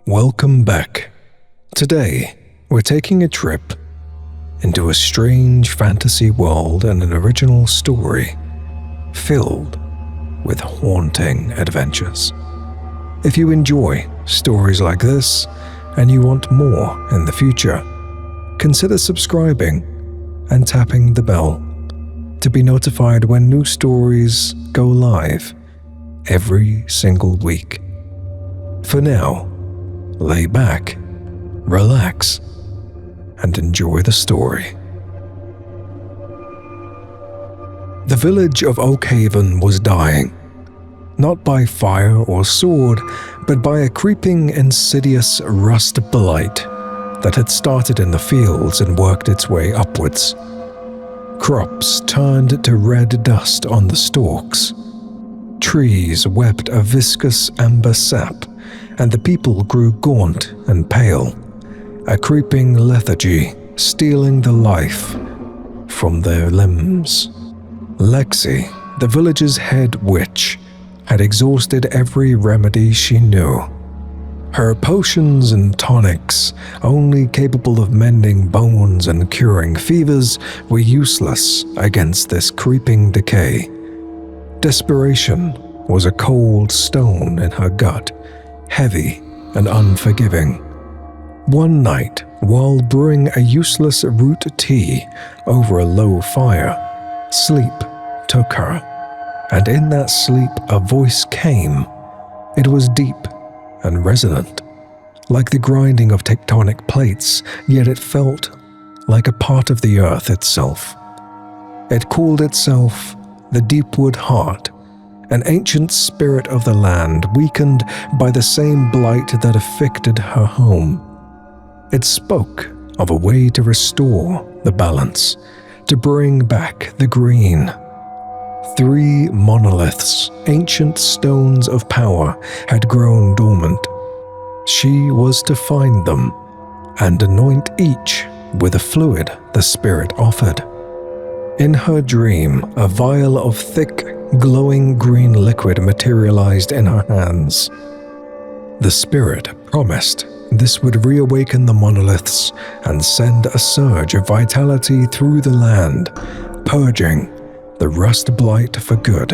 Welcome back. Today, we're taking a trip into a strange fantasy world and an original story filled with haunting adventures. If you enjoy stories like this and you want more in the future, consider subscribing and tapping the bell to be notified when new stories go live every single week. For now, lay back, relax, and enjoy the story. The village of Oakhaven was dying, not by fire or sword, but by a creeping, insidious Rust-Blight that had started in the fields and worked its way upwards. Crops turned to red dust on the stalks. Trees wept a viscous amber sap, and the people grew gaunt and pale, a creeping lethargy stealing the life from their limbs. Lexi, the village's head witch, had exhausted every remedy she knew. Her potions and tonics, only capable of mending bones and curing fevers, were useless against this creeping decay. Desperation was a cold stone in her gut, heavy and unforgiving. One night, while brewing a useless root tea over a low fire, sleep took her, and in that sleep a voice came. It was deep and resonant, like the grinding of tectonic plates, yet it felt like a part of the earth itself. It called itself the Deepwood Heart, an ancient spirit of the land weakened by the same blight that afflicted her home. It spoke of a way to restore the balance, to bring back the green. 3 monoliths, ancient stones of power, had grown dormant. She was to find them and anoint each with a fluid the spirit offered. In her dream, a vial of thick, glowing green liquid materialized in her hands. The spirit promised this would reawaken the monoliths and send a surge of vitality through the land, purging the Rust-Blight for good.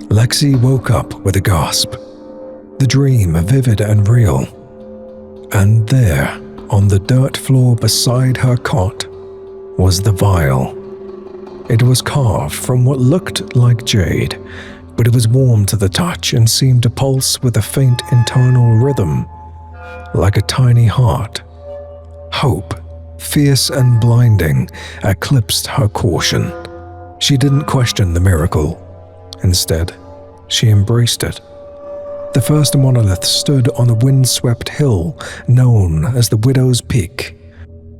Lexi woke up with a gasp, the dream vivid and real. And there, on the dirt floor beside her cot, was the vial. It was carved from what looked like jade, but it was warm to the touch and seemed to pulse with a faint internal rhythm, like a tiny heart. Hope, fierce and blinding, eclipsed her caution. She didn't question the miracle. Instead, she embraced it. The first monolith stood on a windswept hill known as the Widow's Peak.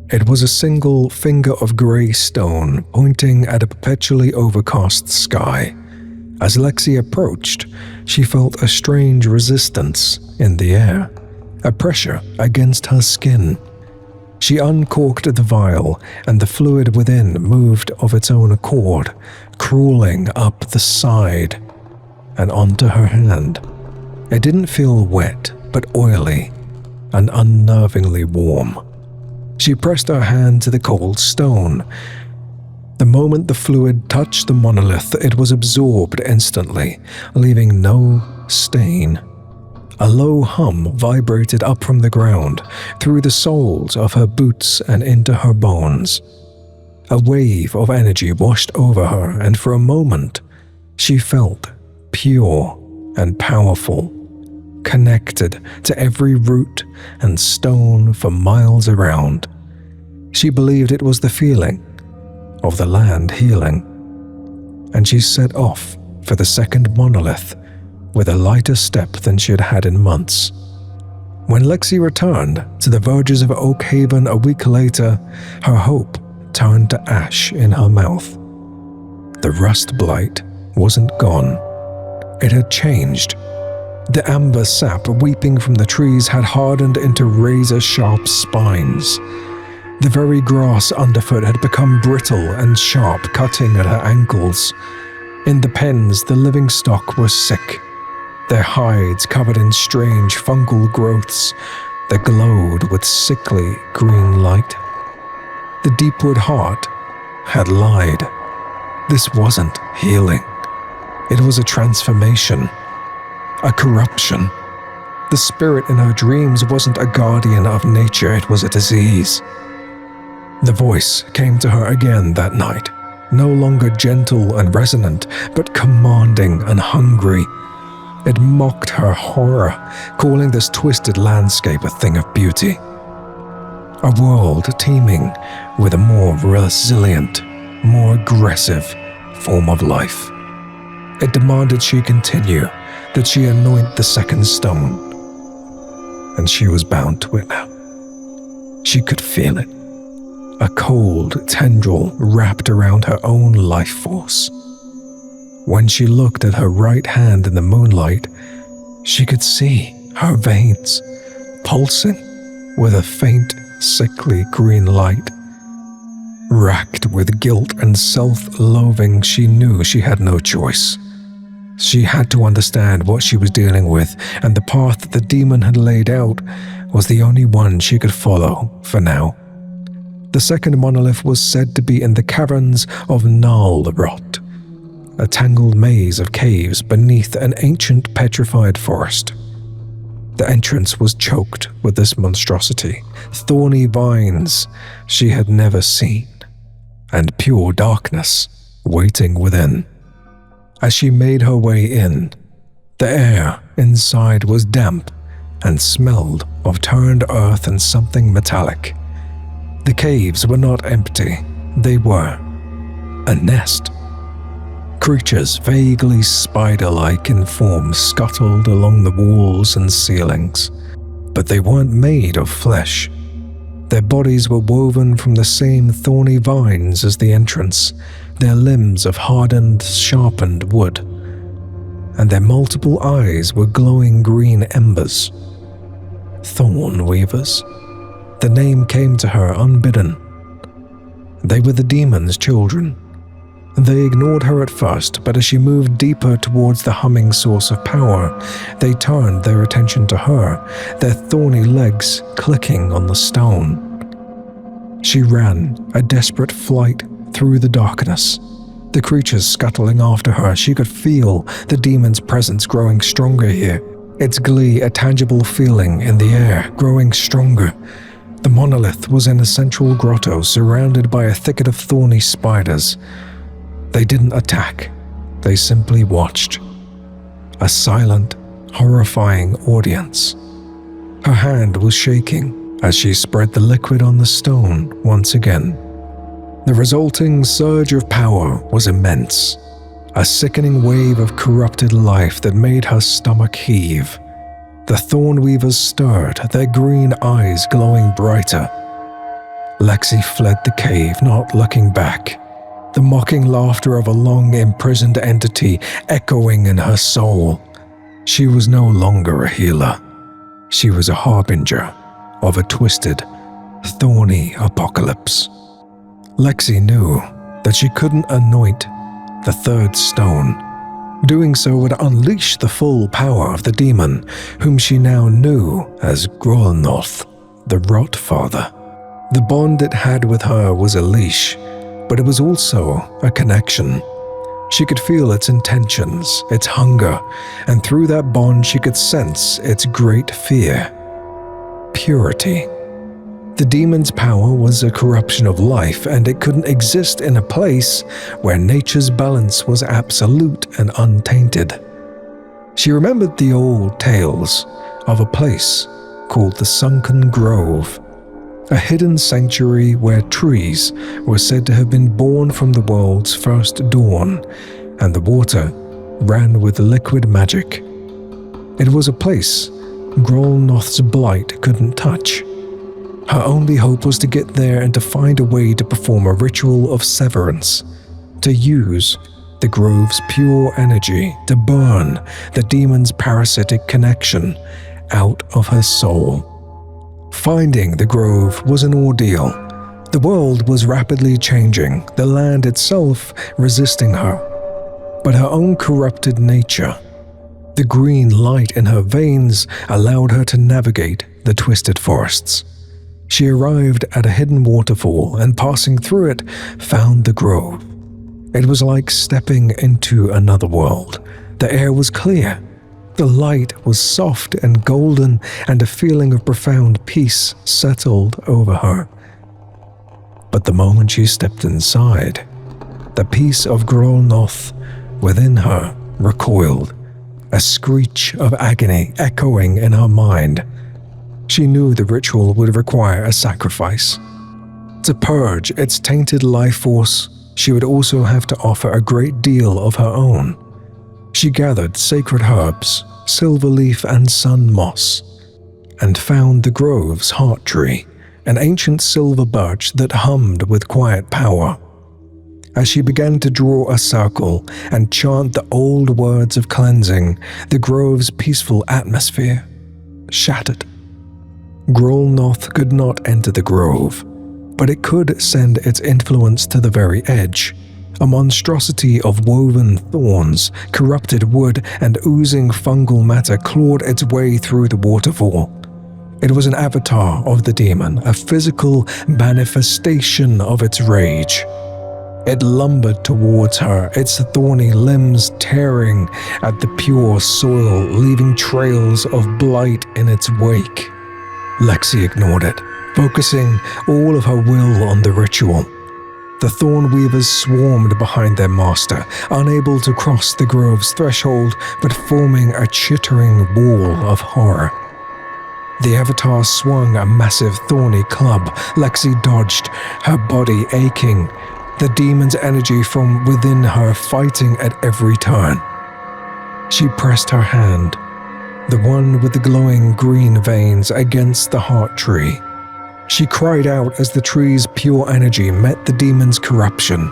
It was a single finger of grey stone pointing at a perpetually overcast sky. As Lexi approached, she felt a strange resistance in the air, a pressure against her skin. She uncorked the vial, and the fluid within moved of its own accord, crawling up the side and onto her hand. It didn't feel wet, but oily and unnervingly warm. She pressed her hand to the cold stone. The moment the fluid touched the monolith, it was absorbed instantly, leaving no stain. A low hum vibrated up from the ground, through the soles of her boots and into her bones. A wave of energy washed over her, and for a moment, she felt pure and powerful, connected to every root and stone for miles around. She believed it was the feeling of the land healing, and she set off for the second monolith with a lighter step than she had had in months. When Lexi returned to the verges of Oakhaven a week later, her hope turned to ash in her mouth. The Rust-Blight wasn't gone. It had changed. The amber sap weeping from the trees had hardened into razor-sharp spines. The very grass underfoot had become brittle and sharp, cutting at her ankles. In the pens, the living stock was sick, their hides covered in strange fungal growths that glowed with sickly green light. The Deepwood heart had lied. This wasn't healing. It was a transformation, a corruption. The spirit in her dreams wasn't a guardian of nature, it was a disease. The voice came to her again that night, no longer gentle and resonant, but commanding and hungry. It mocked her horror, calling this twisted landscape a thing of beauty. A world teeming with a more resilient, more aggressive form of life. It demanded she continue, that she anoint the second stone. And she was bound to it now. She could feel it. A cold tendril wrapped around her own life force. When she looked at her right hand in the moonlight, she could see her veins pulsing with a faint, sickly green light. Racked with guilt and self-loathing, she knew she had no choice. She had to understand what she was dealing with, and the path that the demon had laid out was the only one she could follow for now. The second monolith was said to be in the caverns of Rot, a tangled maze of caves beneath an ancient petrified forest. The entrance was choked with this monstrosity, thorny vines she had never seen, and pure darkness waiting within. As she made her way in, the air inside was damp and smelled of turned earth and something metallic. The caves were not empty, they were a nest. Creatures vaguely spider-like in form scuttled along the walls and ceilings, but they weren't made of flesh. Their bodies were woven from the same thorny vines as the entrance, their limbs of hardened, sharpened wood, and their multiple eyes were glowing green embers. Thorn Weavers. The name came to her unbidden. They were the demon's children. They ignored her at first, but as she moved deeper towards the humming source of power, they turned their attention to her, their thorny legs clicking on the stone. She ran, a desperate flight through the darkness. The creatures scuttling after her, she could feel the demon's presence growing stronger here, its glee a tangible feeling in the air, growing stronger. The monolith was in a central grotto surrounded by a thicket of thorny spiders. They didn't attack, they simply watched. A silent, horrifying audience. Her hand was shaking as she spread the liquid on the stone once again. The resulting surge of power was immense, a sickening wave of corrupted life that made her stomach heave. The Thornweavers stirred, their green eyes glowing brighter. Lexi fled the cave, not looking back, the mocking laughter of a long-imprisoned entity echoing in her soul. She was no longer a healer. She was a harbinger of a twisted, thorny apocalypse. Lexi knew that she couldn't anoint the third stone. Doing so would unleash the full power of the demon, whom she now knew as Grolnoth, the Rot Father. The bond it had with her was a leash, but it was also a connection. She could feel its intentions, its hunger, and through that bond she could sense its great fear. Purity. The demon's power was a corruption of life, and it couldn't exist in a place where nature's balance was absolute and untainted. She remembered the old tales of a place called the Sunken Grove, a hidden sanctuary where trees were said to have been born from the world's first dawn, and the water ran with liquid magic. It was a place Grolnoth's blight couldn't touch. Her only hope was to get there and to find a way to perform a ritual of severance, to use the grove's pure energy to burn the demon's parasitic connection out of her soul. Finding the grove was an ordeal. The world was rapidly changing, the land itself resisting her. But her own corrupted nature, The green light in her veins allowed her to navigate the twisted forests. She arrived at a hidden waterfall and, passing through it, found the grove. It was like stepping into another world. The air was clear. The light was soft and golden, and a feeling of profound peace settled over her. But the moment she stepped inside, the piece of Grolnoth within her recoiled, a screech of agony echoing in her mind. She knew the ritual would require a sacrifice. To purge its tainted life force, she would also have to offer a great deal of her own. She gathered sacred herbs, silver leaf and sun moss, and found the grove's heart tree, an ancient silver birch that hummed with quiet power. As she began to draw a circle and chant the old words of cleansing, the grove's peaceful atmosphere shattered. Grolnoth could not enter the grove, but it could send its influence to the very edge. A monstrosity of woven thorns, corrupted wood, and oozing fungal matter clawed its way through the waterfall. It was an avatar of the demon, a physical manifestation of its rage. It lumbered towards her, its thorny limbs tearing at the pure soil, leaving trails of blight in its wake. Lexi ignored it, focusing all of her will on the ritual. The Thornweavers swarmed behind their master, unable to cross the grove's threshold, but forming a chittering wall of horror. The avatar swung a massive thorny club. Lexi dodged, her body aching, the demon's energy from within her fighting at every turn. She pressed her hand, the one with the glowing green veins, against the heart tree. She cried out as the tree's pure energy met the demon's corruption.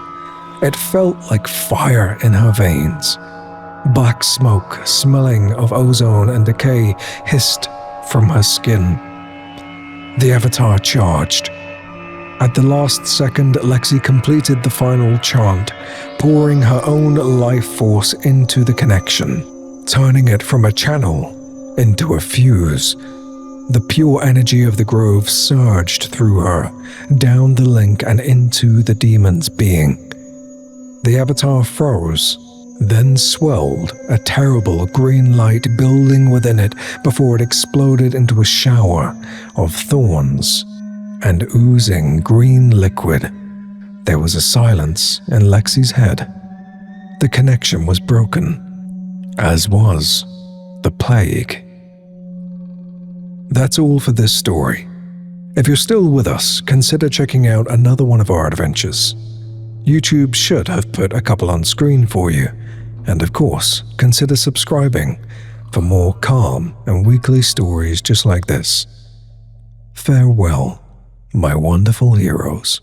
It felt like fire in her veins. Black smoke, smelling of ozone and decay, hissed from her skin. The avatar charged. At the last second, Lexi completed the final chant, pouring her own life force into the connection, turning it from a channel into a fuse. The pure energy of the grove surged through her, down the link and into the demon's being. The avatar froze, then swelled, a terrible green light building within it before it exploded into a shower of thorns and oozing green liquid. There was a silence in Lexi's head. The connection was broken, as was the plague. That's all for this story. If you're still with us, consider checking out another one of our adventures. YouTube should have put a couple on screen for you. And of course, consider subscribing for more calm and weekly stories just like this. Farewell, my wonderful heroes.